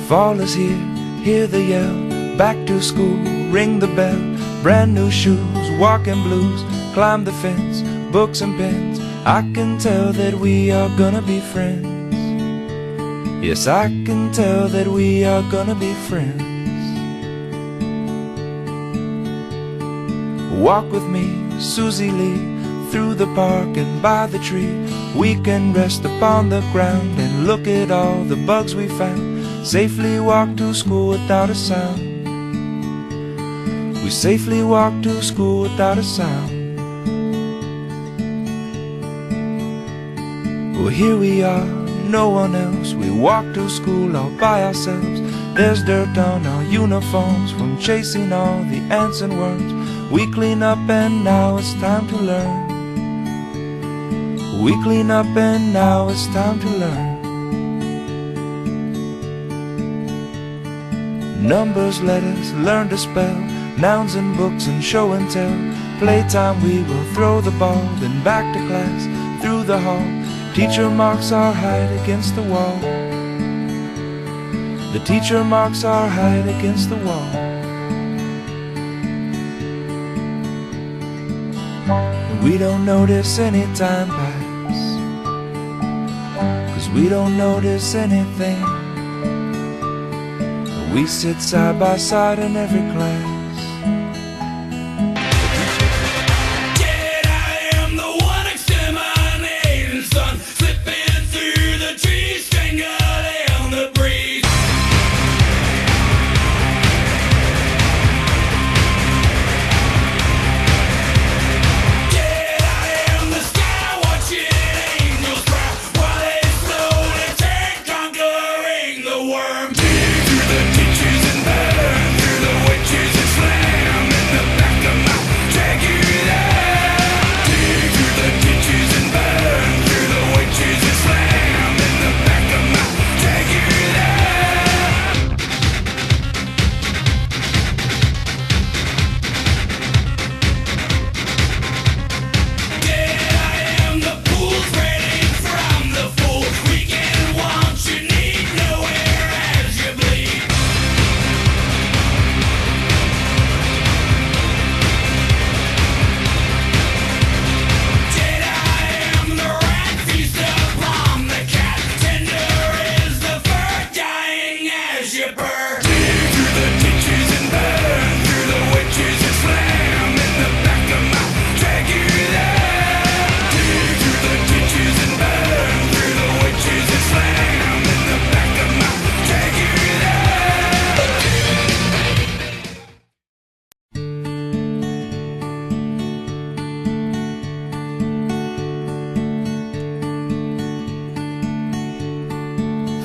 Fall is here, hear the yell, back to school, ring the bell, brand new shoes, walking blues, climb the fence, books and pens. I can tell that we are gonna be friends. Yes, I can tell that we are gonna be friends. Walk with me, Susie Lee, through the park and by the tree. We can rest upon the ground and look at all the bugs we found. Safely walk to school without a sound. We safely walk to school without a sound. Well, here we are, no one else. We walk to school all by ourselves. There's dirt on our uniforms from chasing all the ants and worms. We clean up and now it's time to learn. We clean up and now it's time to learn. Numbers, letters, learn to spell, nouns and books and show and tell. Playtime we will throw the ball, then back to class, through the hall. Teacher marks our height against the wall. The teacher marks our height against the wall. And we don't notice any time pass, 'cause we don't notice anything. We sit side by side in every class.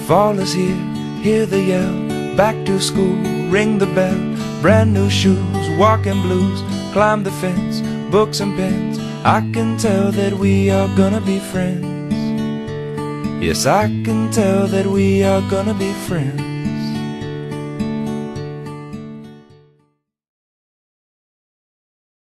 Fall is here, hear the yell, back to school, ring the bell, brand new shoes, walking blues, climb the fence, books and pens. I can tell that we are gonna be friends. Yes, I can tell that we are gonna be friends.